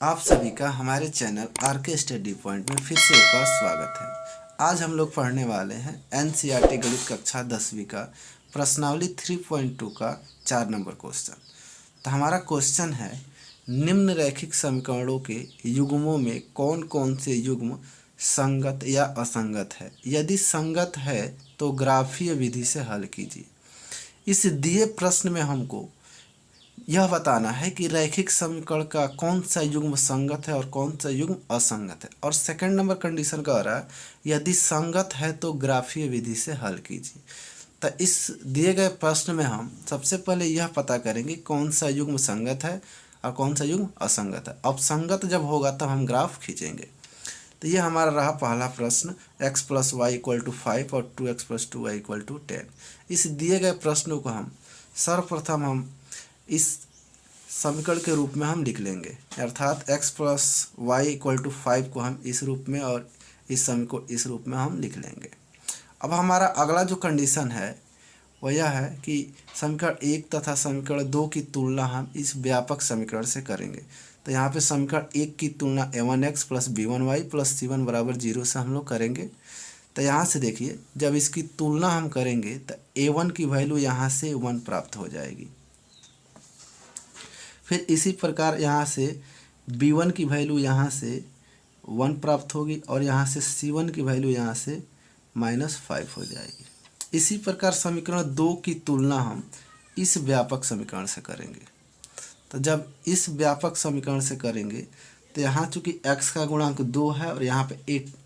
आप सभी का हमारे चैनल आरके स्टडी पॉइंट में फिर से एक बार स्वागत है। आज हम लोग पढ़ने वाले हैं एनसीईआरटी गणित कक्षा 10वीं का प्रश्नावली 3.2 का 4 नंबर क्वेश्चन। तो हमारा क्वेश्चन है, निम्न रैखिक समीकरणों के युग्मों में कौन कौन से युग्म संगत या असंगत है। यदि संगत है तो ग्राफीय विधि से हल कीजिए। इस दिए प्रश्न में हमको यह बताना है कि रैखिक समीकरण का कौन सा युग्म संगत है और कौन सा युग्म असंगत है। और सेकंड नंबर कंडीशन कह रहा है यदि संगत है तो ग्राफीय विधि से हल कीजिए। तो इस दिए गए प्रश्न में हम सबसे पहले यह पता करेंगे कौन सा युग्म संगत है और कौन सा युग्म असंगत है। अब संगत जब होगा तब हम ग्राफ खींचेंगे। तो ये हमारा रहा पहला प्रश्न, x + y = 5 और 2x + 2y = 10। इस दिए गए प्रश्नों को हम सर्वप्रथम हम इस समीकरण के रूप में हम लिख लेंगे, अर्थात x + y = 5 को हम इस रूप में और इस समीकरण को इस रूप में हम लिख लेंगे। अब हमारा अगला जो कंडीशन है वह यह है कि समीकरण 1 तथा समीकरण 2 की तुलना हम इस व्यापक समीकरण से करेंगे। तो यहाँ पे समीकरण 1 की तुलना a1x + b1y + c1 = 0 से हम लोग करेंगे। तो यहाँ से देखिए, जब इसकी तुलना हम करेंगे तो a1 की वैल्यू यहाँ से 1 प्राप्त हो जाएगी। फिर इसी प्रकार यहाँ से b1 की वैल्यू यहाँ से 1 प्राप्त होगी और यहाँ से c1 की वैल्यू यहाँ से -5 हो जाएगी। इसी प्रकार समीकरण 2 की तुलना हम इस व्यापक समीकरण से करेंगे। तो जब इस व्यापक समीकरण से करेंगे तो यहाँ चूँकि x का गुणांक 2 है और यहाँ पे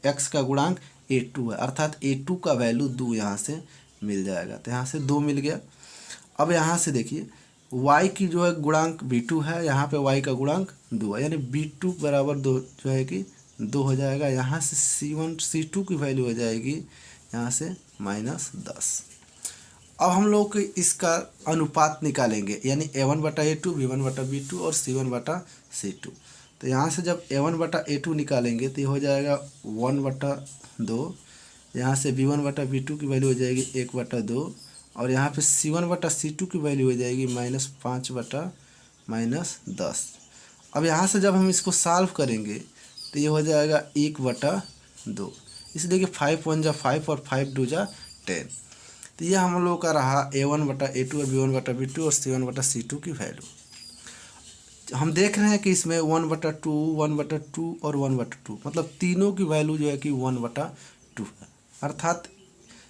x का गुणांक a2 है, अर्थात a2 का वैल्यू 2 यहाँ से मिल जाएगा। तो यहाँ से 2 मिल गया। अब यहाँ से देखिए y की जो है गुणांक b2 है, यहाँ पे y का गुणांक 2 है, यानी b2 = 2 जो है कि 2 हो जाएगा। यहाँ से c2 की वैल्यू हो जाएगी यहाँ से -10। अब हम लोग इसका अनुपात निकालेंगे, यानी a1/a2, b1/b2 और c1/c2। तो यहाँ से जब a1/a2 निकालेंगे तो ये हो जाएगा 1/2। यहाँ से b1/b2 की वैल्यू हो जाएगी 1/2 और यहाँ पे c1/c2 की वैल्यू हो जाएगी -5/10। अब यहाँ से जब हम इसको सॉल्व करेंगे तो ये हो जाएगा 1/2, इसलिए कि 5 × 1 = 5 और 5 × 2 = 10। तो ये हम लोग का रहा a1/a2 और b1/b2 और c1/c2 की वैल्यू। हम देख रहे हैं कि इसमें 1/2, 1/2 और 1/2 मतलब तीनों की वैल्यू जो है कि 1/2 है, अर्थात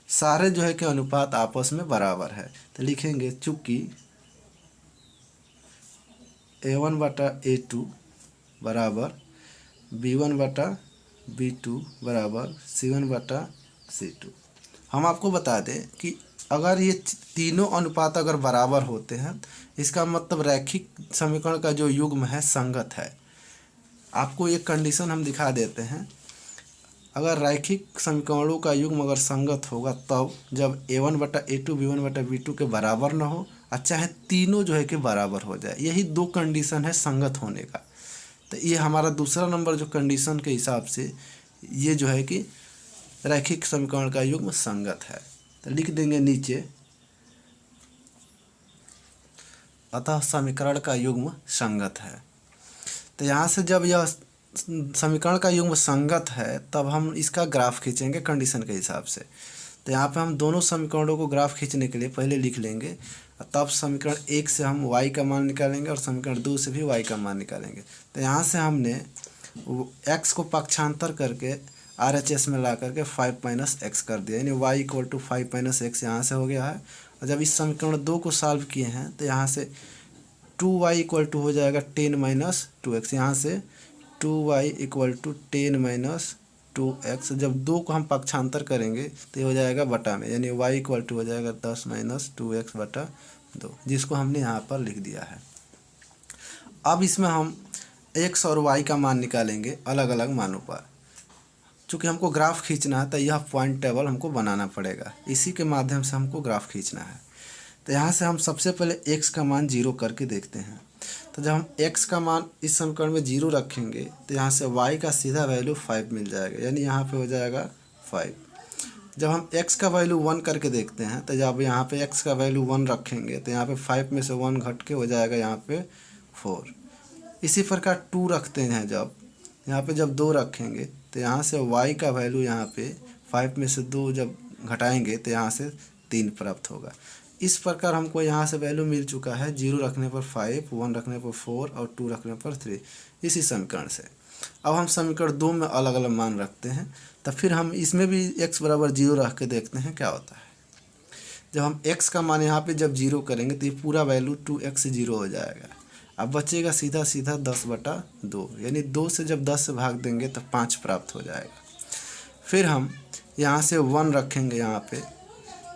सारे जो है कि अनुपात आपस में बराबर है। तो लिखेंगे चूँकि a1/a2 = b1/b2 = c1/c2। हम आपको बता दें कि अगर ये तीनों अनुपात अगर बराबर होते हैं इसका मतलब रैखिक समीकरण का जो युग्म है संगत है। आपको एक कंडीशन हम दिखा देते हैं, अगर रैखिक समीकरणों का युग्म अगर संगत होगा तब जब a1/a2 b1/b2 के बराबर ना हो और चाहे तीनों जो है कि बराबर हो जाए। यही 2 कंडीशन है संगत होने का। तो ये हमारा दूसरा नंबर जो कंडीशन के हिसाब से ये जो है कि रैखिक समीकरण का युग्म संगत है। तो लिख देंगे नीचे, अतः समीकरण का युग्म संगत है। तो यहाँ से जब यह समीकरण का युग्म संगत है तब हम इसका ग्राफ खींचेंगे कंडीशन के हिसाब से। तो यहाँ पे हम दोनों समीकरणों को ग्राफ खींचने के लिए पहले लिख लेंगे, तब समीकरण 1 से हम y का मान निकालेंगे और समीकरण 2 से भी y का मान निकालेंगे। तो यहाँ से हमने x को पक्षांतर करके RHS में ला करके 5 - x कर दिया, यानी y = 5 - x यहाँ से हो गया है। और जब इस समीकरण 2 को सॉल्व किए हैं तो यहाँ से 2y = हो जाएगा 10 - 2x। यहाँ से 2y = 10 - 2x। जब 2 को हम पक्षांतर करेंगे तो ये हो जाएगा बटा में, यानी y = हो जाएगा 10 - 2x/2, जिसको हमने यहाँ पर लिख दिया है। अब इसमें हम x और y का मान निकालेंगे अलग अलग मानों पर। चूँकि हमको ग्राफ खींचना है तो यह पॉइंट टेबल हमको बनाना पड़ेगा, इसी के माध्यम से हमको ग्राफ खींचना है। तो यहाँ से हम सबसे पहले x का मान 0 करके देखते हैं। तो जब हम x का मान इस समीकरण में 0 रखेंगे तो यहाँ से y का सीधा वैल्यू 5 मिल जाएगा, यानी यहाँ पे हो जाएगा 5। जब हम x का वैल्यू 1 करके देखते हैं तो जब यहाँ पे x का वैल्यू 1 रखेंगे तो यहाँ पे 5 में से 1 घट के हो जाएगा यहाँ पे 4। इसी प्रकार 2 रखते हैं, जब यहाँ पे जब 2 रखेंगे तो यहाँ से y का वैल्यू यहाँ पे 5 में से 2 जब घटाएंगे तो यहाँ से 3 प्राप्त होगा। इस प्रकार हमको यहाँ से वैल्यू मिल चुका है 0 रखने पर 5, 1 रखने पर 4 और 2 रखने पर 3, इसी समीकरण से। अब हम समीकरण 2 में अलग अलग मान रखते हैं, तब फिर हम इसमें भी x बराबर 0 रख के देखते हैं क्या होता है। जब हम x का मान यहाँ पे जब 0 करेंगे तो ये पूरा वैल्यू 2x 0 हो जाएगा। अब बचेगा सीधा सीधा 10/2, यानी 2 से जब 10 से भाग देंगे तो 5 प्राप्त हो जाएगा। फिर हम यहाँ से 1 रखेंगे यहाँ पे,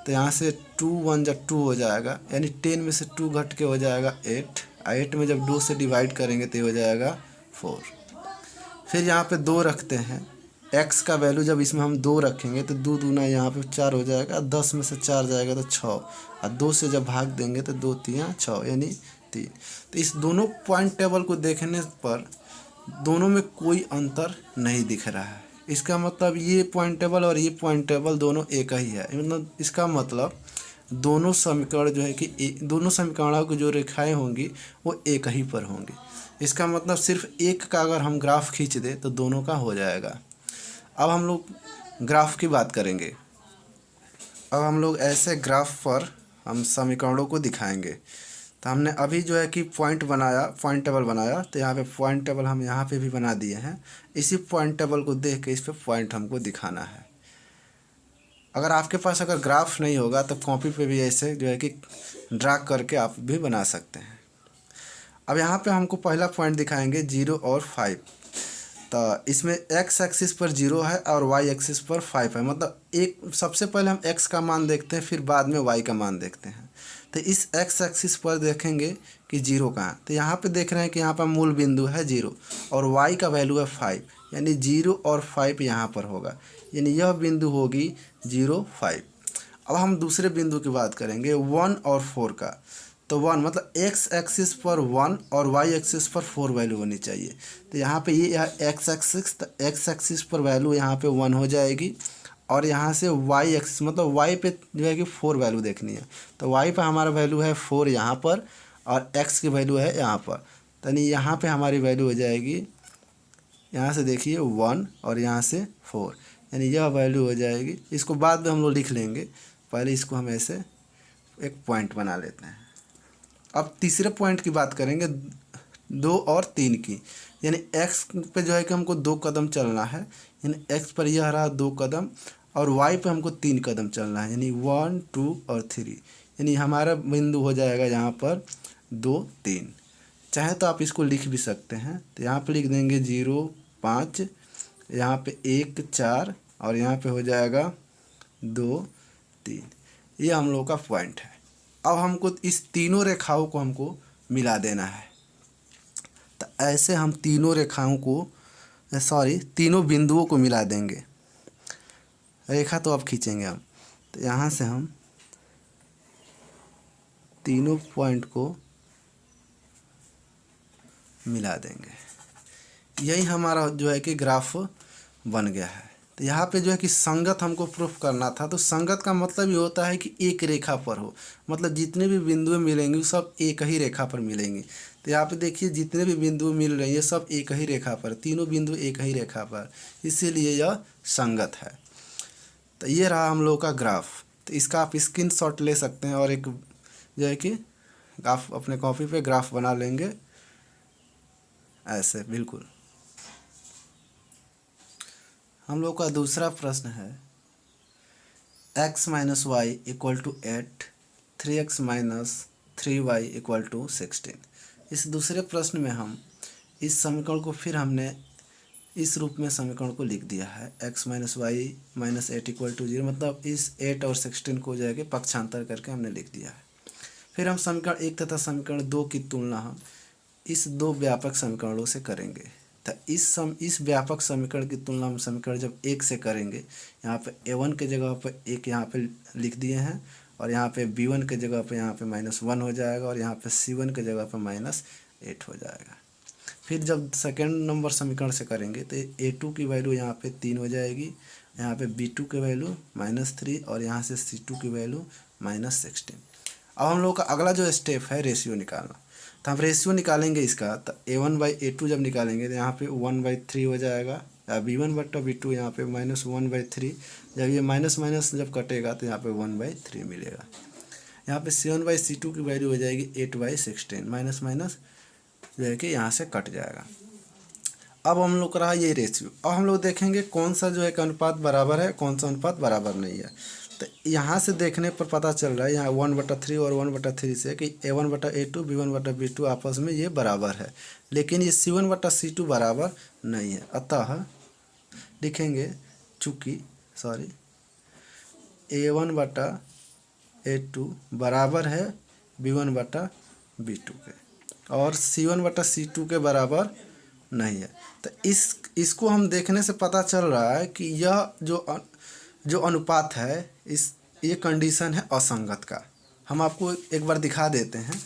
तो यहाँ से 2 1 जब 2 हो जाएगा, यानी 10 में से 2 घट के हो जाएगा 8, 8 में जब 2 से डिवाइड करेंगे तो हो जाएगा 4। फिर यहाँ पे 2 रखते हैं, x का वैल्यू जब इसमें हम 2 रखेंगे तो 2 दूना यहाँ पे 4 हो जाएगा, 10 में से 4 जाएगा तो 6, और 2 से जब भाग देंगे तो 2 3 6 यानी 3। तो इस दोनों पॉइंट टेबल को देखने पर दोनों में कोई अंतर नहीं दिख रहा है। इसका मतलब ये पॉइंट टेबल और ये पॉइंट टेबल दोनों एक ही है। मतलब इसका मतलब दोनों समीकरण जो है कि दोनों समीकरणों की जो रेखाएं होंगी वो एक ही पर होंगी। इसका मतलब सिर्फ एक का अगर हम ग्राफ खींच दें तो दोनों का हो जाएगा। अब हम लोग ग्राफ की बात करेंगे। अब हम लोग ऐसे ग्राफ पर हम समीकरणों को दिखाएंगे। तो हमने अभी जो है कि पॉइंट टेबल बनाया, तो यहाँ पे पॉइंट टेबल हम यहाँ पे भी बना दिए हैं। इसी पॉइंट टेबल को देख के इस पे पॉइंट हमको दिखाना है। अगर आपके पास अगर ग्राफ नहीं होगा तो कॉपी पे भी ऐसे जो है कि ड्रा करके आप भी बना सकते हैं। अब यहाँ पे हमको पहला पॉइंट दिखाएंगे 0 और 5। तो इसमें x एक्सिस पर 0 है और y एक्सिस पर 5 है। मतलब एक सबसे पहले हम x का मान देखते हैं, फिर बाद में y का मान देखते हैं। तो इस x एक्सिस पर देखेंगे कि 0 कहाँ है, तो यहाँ पे देख रहे हैं कि यहाँ पर मूल बिंदु है 0 और y का वैल्यू है 5, यानी 0 और 5 यहाँ पर होगा, यानी यह बिंदु होगी 0 5। अब हम दूसरे बिंदु की बात करेंगे 1 और 4 का। तो 1 मतलब x एक्सिस पर 1 और y एक्सिस पर 4 वैल्यू होनी चाहिए। तो यहाँ पे ये x एक्सिस, तो x एक्सिस पर वैल्यू यहाँ पे 1 हो जाएगी और यहाँ से y एक्सिस मतलब y पे जो है कि 4 वैल्यू देखनी है। तो y पे हमारा वैल्यू है 4 यहाँ पर और x की वैल्यू है यहाँ पर, यानी यहाँ पे हमारी वैल्यू हो जाएगी, यहाँ से देखिए 1 और यहाँ से 4, यानी यह वैल्यू हो जाएगी। इसको बाद में हम लोग लिख लेंगे, पहले इसको हम ऐसे एक पॉइंट बना लेते हैं। अब तीसरे पॉइंट की बात करेंगे 2 और 3 की, यानी x पे जो है कि हमको 2 कदम चलना है, यानी x पर यह रहा 2 कदम और y पे हमको 3 कदम चलना है, यानी 1 2 और 3, यानी हमारा बिंदु हो जाएगा यहाँ पर 2 3। चाहे तो आप इसको लिख भी सकते हैं, तो यहाँ पे लिख देंगे 0 5, यहाँ पे 1 4 और यहाँ पे हो जाएगा 2 3। ये हम लोग का पॉइंट है। अब हमको इस तीनों रेखाओं को हमको मिला देना है। तो ऐसे हम तीनों रेखाओं को तीनों बिंदुओं को मिला देंगे। रेखा तो अब खींचेंगे हम, तो यहाँ से हम तीनों पॉइंट को मिला देंगे। यही हमारा जो है कि ग्राफ बन गया है। तो यहाँ पे जो है कि संगत हमको प्रूफ करना था। तो संगत का मतलब ये होता है कि एक रेखा पर हो, मतलब जितने भी बिंदुएं मिलेंगी सब एक ही रेखा पर मिलेंगी। तो यहाँ पे देखिए जितने भी बिंदु मिल रही है सब एक ही रेखा पर, तीनों बिंदु एक ही रेखा पर, इसीलिए यह संगत है। तो ये रहा हम लोग का ग्राफ। तो इसका आप स्क्रीनशॉट ले सकते हैं और एक जो है कि आप अपने कॉपी पे ग्राफ बना लेंगे ऐसे बिल्कुल। हम लोग का दूसरा प्रश्न है x minus y equal to 8, 3x minus 3y equal to 16। इस दूसरे प्रश्न में हम इस समीकरण को फिर हमने इस रूप में समीकरण को लिख दिया है, x minus y minus 8 equal to 0, मतलब इस 8 और 16 को जो है कि पक्षांतर करके हमने लिख दिया है। फिर हम समीकरण 1 तथा समीकरण 2 की तुलना हम इस 2 व्यापक समीकरणों से करेंगे। तो इस व्यापक समीकरण की तुलना हम समीकरण जब 1 से करेंगे, यहाँ पे a1 के जगह पे 1 यहाँ पे लिख दिए हैं और यहाँ पे b1 के जगह पे यहाँ पे -1 हो जाएगा और यहाँ पे c1 के जगह पे -8 हो जाएगा। फिर जब सेकेंड नंबर समीकरण से करेंगे तो a2 की वैल्यू यहाँ पे 3 हो जाएगी, यहाँ पे b2 की वैल्यू -3 और यहाँ से c2 की वैल्यू -16। अब हम लोग का अगला जो स्टेप है रेशियो निकालना। तो हम रेशियो निकालेंगे इसका, तो A1/A2 जब निकालेंगे तो यहाँ पे 1/3 हो जाएगा, B1/B2 यहाँ पे -1/3। जब ये माइनस माइनस जब कटेगा तो यहाँ पे 1/3 मिलेगा। यहाँ पे C1/C2 की वैल्यू हो जाएगी 8/16, माइनस माइनस जो है कि यहाँ से कट जाएगा। अब हम लोग का रहा ये रेशियो। अब हम लोग देखेंगे कौन सा जो है कि अनुपात बराबर है, कौन सा अनुपात बराबर नहीं है। तो यहाँ से देखने पर पता चल रहा है यहाँ 1/3 और 1/3 से कि A1/A2 B1/B2 आपस में ये बराबर है, लेकिन ये C1/C2 बराबर नहीं है। अतः लिखेंगे चूँकि A1/A2 बराबर है B1/B2 के और C1/C2 के बराबर नहीं है। तो इसको हम देखने से पता चल रहा है कि यह जो अनुपात है, ये कंडीशन है असंगत का। हम आपको एक बार दिखा देते हैं।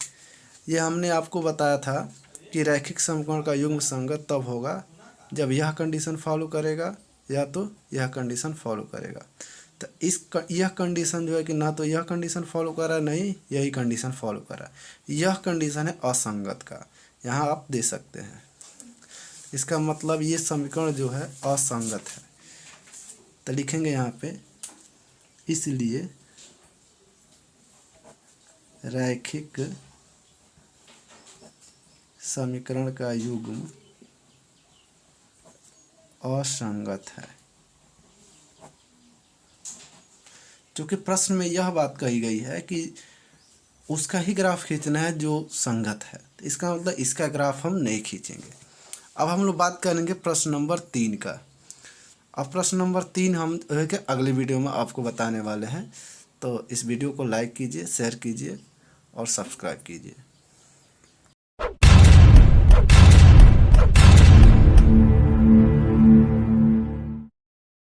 ये हमने आपको बताया था कि रैखिक समीकरण का युग्म संगत तब होगा जब यह कंडीशन फॉलो करेगा या तो यह कंडीशन फॉलो करेगा। तो यह कंडीशन जो है कि ना तो यह कंडीशन फॉलो कर रहा है, नहीं यही कंडीशन फॉलो कर रहा है। यह कंडीशन है असंगत का, यहाँ आप दे सकते हैं। इसका मतलब ये समीकरण जो है असंगत है। तो लिखेंगे यहाँ पे, इसलिए रैखिक समीकरण का युग्म असंगत है। क्योंकि प्रश्न में यह बात कही गई है कि उसका ही ग्राफ खींचना है जो संगत है, तो इसका मतलब इसका ग्राफ हम नहीं खींचेंगे। अब हम लोग बात करेंगे प्रश्न नंबर 3 का। अब प्रश्न नंबर 3 हम अगले वीडियो में आपको बताने वाले हैं। तो इस वीडियो को लाइक कीजिए, शेयर कीजिए और सब्सक्राइब कीजिए।